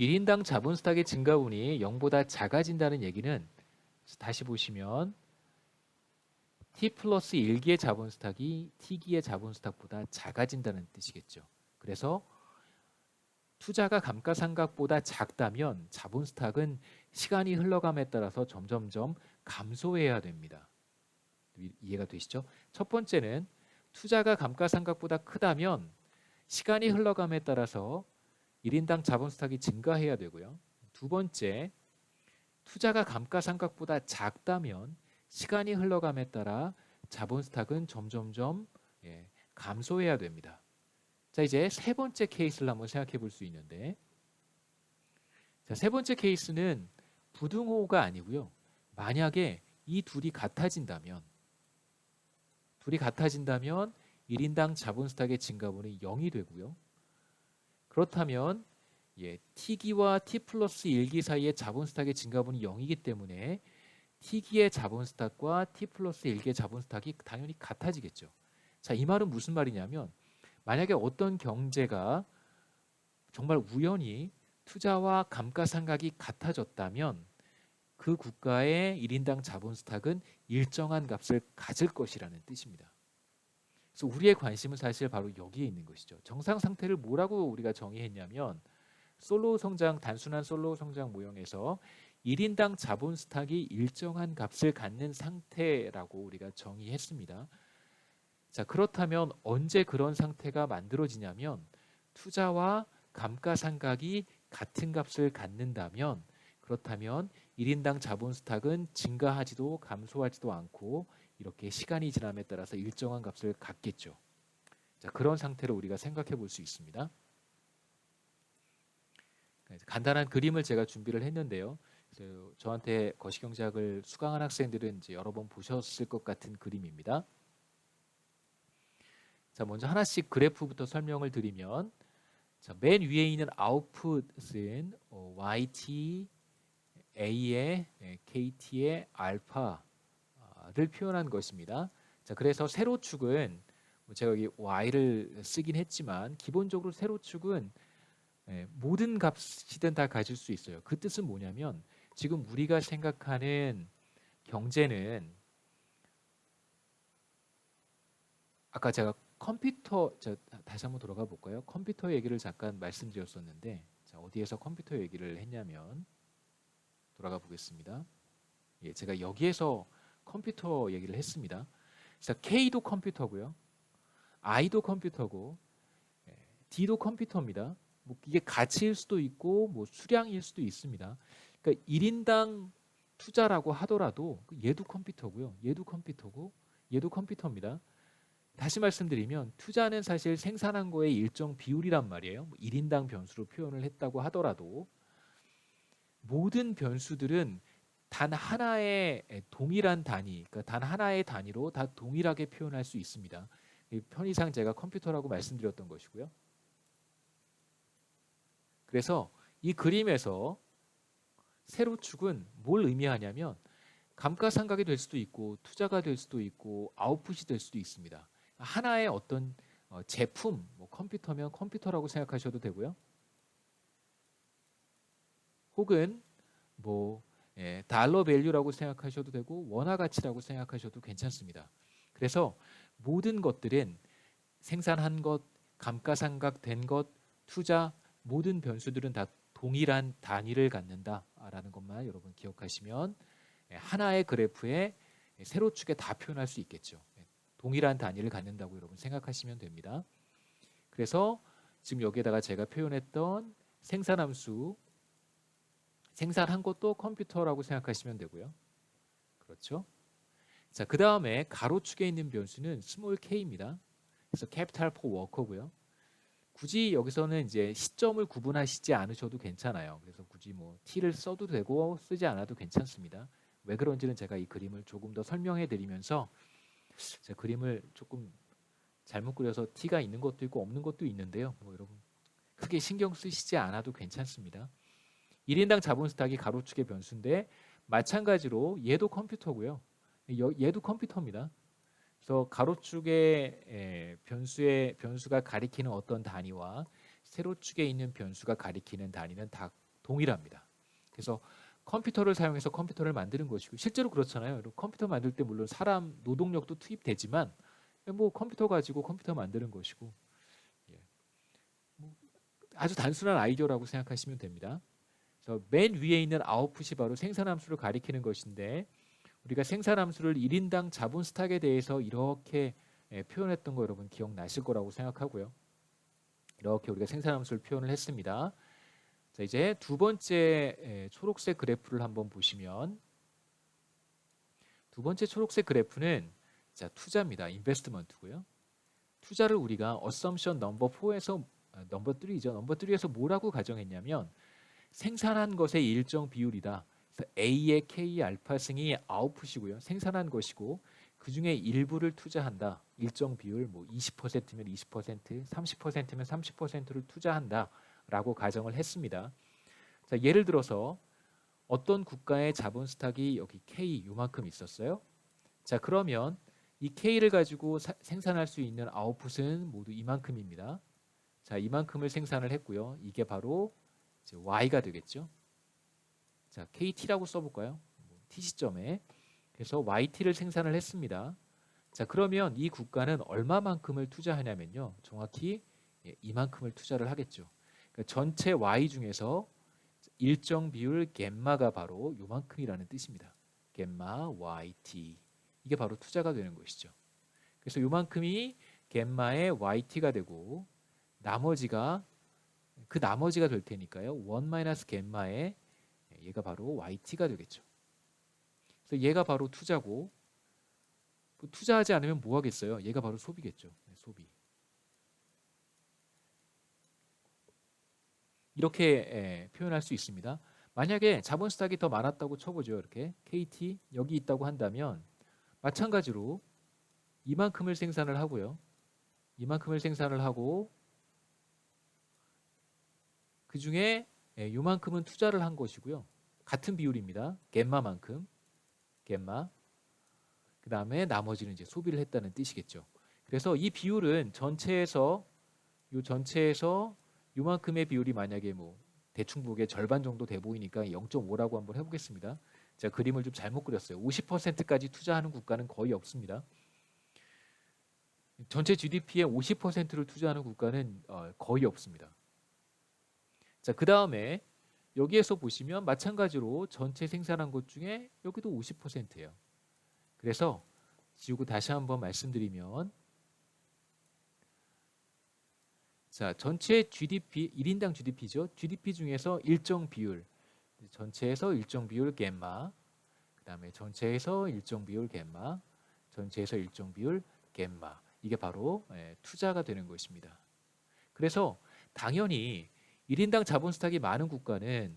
1인당 자본 스탁의 증가분이 0보다 작아진다는 얘기는 다시 보시면 t 플러스 1기의 자본 스탁이 t기의 자본 스탁보다 작아진다는 뜻이겠죠. 그래서 투자가 감가상각보다 작다면 자본 스탁은 시간이 흘러감에 따라서 점점점 감소해야 됩니다. 이해가 되시죠? 첫 번째는 투자가 감가상각보다 크다면 시간이 흘러감에 따라서 1인당 자본 스탁이 증가해야 되고요. 두 번째, 투자가 감가상각보다 작다면 시간이 흘러감에 따라 자본 스탁은 점점점 감소해야 됩니다. 자, 이제 세 번째 케이스를 한번 생각해 볼 수 있는데, 자, 세 번째 케이스는 부등호가 아니고요. 만약에 이 둘이 같아진다면 1인당 자본 스탁의 증가분이 0이 되고요. 그렇다면 t기와 t 플러스 1기 사이의 자본 스탁의 증가분이 0이기 때문에 t기의 자본 스탁과 t 플러스 1기의 자본 스탁이 당연히 같아지겠죠. 자, 이 말은 무슨 말이냐면 만약에 어떤 경제가 정말 우연히 투자와 감가상각이 같아졌다면 그 국가의 1인당 자본 스탁은 일정한 값을 가질 것이라는 뜻입니다. 그래서 우리의 관심은 사실 바로 여기에 있는 것이죠. 정상 상태를 뭐라고 우리가 정의했냐면 단순한 솔로우 성장 모형에서 1인당 자본 스탁이 일정한 값을 갖는 상태라고 우리가 정의했습니다. 자, 그렇다면 언제 그런 상태가 만들어지냐면 투자와 감가상각이 같은 값을 갖는다면 그렇다면 1인당 자본 스탁은 증가하지도 감소하지도 않고 이렇게 시간이 지남에 따라서 일정한 값을 갖겠죠. 자, 그런 상태로 우리가 생각해 볼 수 있습니다. 간단한 그림을 제가 준비를 했는데요. 저한테 거시경제학을 수강한 학생들은 이제 여러 번 보셨을 것 같은 그림입니다. 자, 먼저 하나씩 그래프부터 설명을 드리면, 자, 맨 위에 있는 아웃풋은 YT, A의 KT의 알파를 표현한 것입니다. 자, 그래서 세로축은 제가 여기 Y를 쓰긴 했지만 기본적으로 세로축은 모든 값이든 다 가질 수 있어요. 그 뜻은 뭐냐면 지금 우리가 생각하는 경제는 아까 제가 다시 한번 돌아가 볼까요? 컴퓨터 얘기를 잠깐 말씀드렸었는데 자, 어디에서 컴퓨터 얘기를 했냐면 돌아가 보겠습니다. 제가 여기에서 컴퓨터 얘기를 했습니다. 그래서 K도 컴퓨터고요. I도 컴퓨터고 D도 컴퓨터입니다. 뭐 이게 가치일 수도 있고 뭐 수량일 수도 있습니다. 그러니까 1인당 투자라고 하더라도 얘도 컴퓨터고요. 얘도 컴퓨터고 얘도 컴퓨터입니다. 다시 말씀드리면 투자는 사실 생산한 거의 일정 비율이란 말이에요. 1인당 변수로 표현을 했다고 하더라도 모든 변수들은 단 하나의 동일한 단위, 그러니까 단 하나의 단위로 다 동일하게 표현할 수 있습니다. 편의상 제가 컴퓨터라고 말씀드렸던 것이고요. 그래서 이 그림에서 세로축은 뭘 의미하냐면 감가상각이 될 수도 있고 투자가 될 수도 있고 아웃풋이 될 수도 있습니다. 하나의 어떤 제품, 뭐 컴퓨터면 컴퓨터라고 생각하셔도 되고요. 혹은 뭐 달러 밸류라고 생각하셔도 되고 원화 가치라고 생각하셔도 괜찮습니다. 그래서 모든 것들은 생산한 것, 감가상각된 것, 투자 모든 변수들은 다 동일한 단위를 갖는다라는 것만 여러분 기억하시면 하나의 그래프의 세로축에 다 표현할 수 있겠죠. 동일한 단위를 갖는다고 여러분 생각하시면 됩니다. 그래서 지금 여기에다가 제가 표현했던 생산함수 생산한 것도 컴퓨터라고 생각하시면 되고요. 그렇죠? 자, 그 다음에 가로축에 있는 변수는 스몰 k입니다. 그래서 capital per worker고요. 굳이 여기서는 이제 시점을 구분하시지 않으셔도 괜찮아요. 그래서 굳이 뭐 t를 써도 되고 쓰지 않아도 괜찮습니다. 왜 그런지는 제가 이 그림을 조금 더 설명해 드리면서 제가 그림을 조금 잘못 그려서 t가 있는 것도 있고 없는 것도 있는데요. 뭐 여러분 크게 신경 쓰시지 않아도 괜찮습니다. 1인당 자본 스탁이 가로축의 변수인데 마찬가지로 얘도 컴퓨터고요. 얘도 컴퓨터입니다. 그래서 가로축의 변수가 가리키는 어떤 단위와 세로축에 있는 변수가 가리키는 단위는 다 동일합니다. 그래서 컴퓨터를 사용해서 컴퓨터를 만드는 것이고 실제로 그렇잖아요. 컴퓨터 만들 때 물론 사람 노동력도 투입되지만 뭐 컴퓨터 가지고 컴퓨터 만드는 것이고 예. 뭐 아주 단순한 아이디어라고 생각하시면 됩니다. 그래서 맨 위에 있는 아웃풋이 바로 생산함수를 가리키는 것인데 우리가 생산함수를 1인당 자본 스탁에 대해서 이렇게 표현했던 거 여러분 기억나실 거라고 생각하고요. 이렇게 우리가 생산함수를 표현을 했습니다. 자, 이제 두 번째 초록색 그래프를 한번 보시면 두 번째 초록색 그래프는 자, 투자입니다. 인베스트먼트고요. 투자를 우리가 assumption 넘버 4에서 넘버 3죠. 넘버 3에서 뭐라고 가정했냐면 생산한 것의 일정 비율이다. 그래서 A의 K 알파승이 아웃풋이고요. 생산한 것이고 그 중에 일부를 투자한다. 일정 비율 뭐 20%면 20%, 30%면 30%를 투자한다라고 가정을 했습니다. 자, 예를 들어서 어떤 국가의 자본 스탁이 여기 K 요만큼 있었어요. 자, 그러면 이 K를 가지고 생산할 수 있는 아웃풋은 모두 이만큼입니다. 자, 이만큼을 생산을 했고요. 이게 바로 이제 Y가 되겠죠. 자, KT라고 써볼까요? T 시점에. 그래서 YT를 생산을 했습니다. 자, 그러면 이 국가는 얼마만큼을 투자하냐면요. 정확히 이만큼을 투자를 하겠죠. 그러니까 전체 Y 중에서 일정 비율 겜마가 바로 요만큼이라는 뜻입니다. 겜마 YT. 이게 바로 투자가 되는 것이죠. 그래서 요만큼이 겜마의 YT가 되고 나머지가 그 나머지가 될 테니까요. 1 겜마의 얘가 바로 YT가 되겠죠. 그래서 얘가 바로 투자고 투자하지 않으면 뭐 하겠어요? 얘가 바로 소비겠죠. 소비. 이렇게 표현할 수 있습니다. 만약에 자본 스탁이 더 많았다고 쳐보죠. 이렇게 KT 여기 있다고 한다면 마찬가지로 이만큼을 생산을 하고요. 이만큼을 생산을 하고 그 중에 요만큼은 투자를 한 것이고요. 같은 비율입니다. 겜마만큼. 겜마. 그 다음에 나머지는 이제 소비를 했다는 뜻이겠죠. 그래서 이 비율은 전체에서 요만큼의 비율이 만약에 뭐 대충 보기에 절반 정도 돼 보이니까 0.5라고 한번 해보겠습니다. 제가 그림을 좀 잘못 그렸어요. 50%까지 투자하는 국가는 거의 없습니다. 전체 GDP의 50%를 투자하는 국가는 거의 없습니다. 자, 그 다음에 여기에서 보시면 마찬가지로 전체 생산한 것 중에 여기도 50%예요. 그래서 지우고 다시 한번 말씀드리면 자, 전체 GDP, 1인당 GDP죠. GDP 중에서 일정 비율, 전체에서 일정 비율 겜마, 그 다음에 전체에서 일정 비율 겜마, 전체에서 일정 비율 겜마. 이게 바로 투자가 되는 것입니다. 그래서 당연히 1인당 자본 스탁이 많은 국가는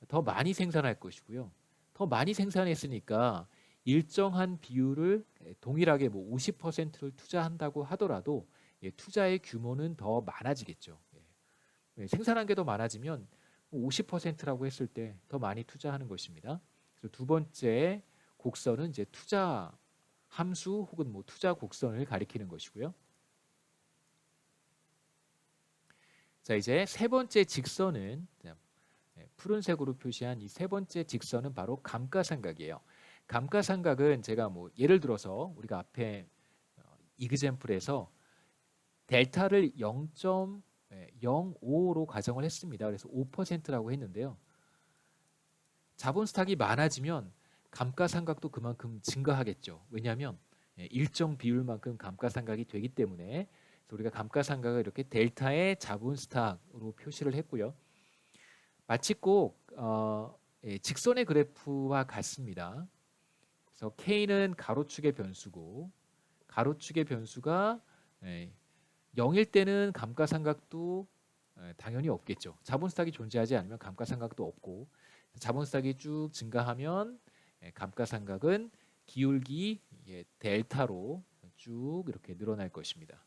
더 많이 생산할 것이고요. 더 많이 생산했으니까 일정한 비율을 동일하게 뭐 50%를 투자한다고 하더라도 투자의 규모는 더 많아지겠죠. 생산한 게 더 많아지면 50%라고 했을 때 더 많이 투자하는 것입니다. 그래서 두 번째 곡선은 이제 투자 함수 혹은 뭐 투자 곡선을 가리키는 것이고요. 자, 이제 세 번째 직선은 푸른색으로 표시한 이 세 번째 직선은 바로 감가상각이에요. 감가상각은 제가 뭐 예를 들어서 우리가 앞에 이그젬플에서 델타를 0.05로 가정을 했습니다. 그래서 5%라고 했는데요. 자본 스탁이 많아지면 감가상각도 그만큼 증가하겠죠. 왜냐하면 일정 비율만큼 감가상각이 되기 때문에 그래서 우리가 감가상각을 이렇게 델타의 자본 스탁으로 표시를 했고요. 마치 꼭 직선의 그래프와 같습니다. 그래서 K는 가로축의 변수고 가로축의 변수가 0일 때는 감가상각도 당연히 없겠죠. 자본스탁이 존재하지 않으면 감가상각도 없고 자본스탁이 쭉 증가하면 감가상각은 기울기 델타로 쭉 이렇게 늘어날 것입니다.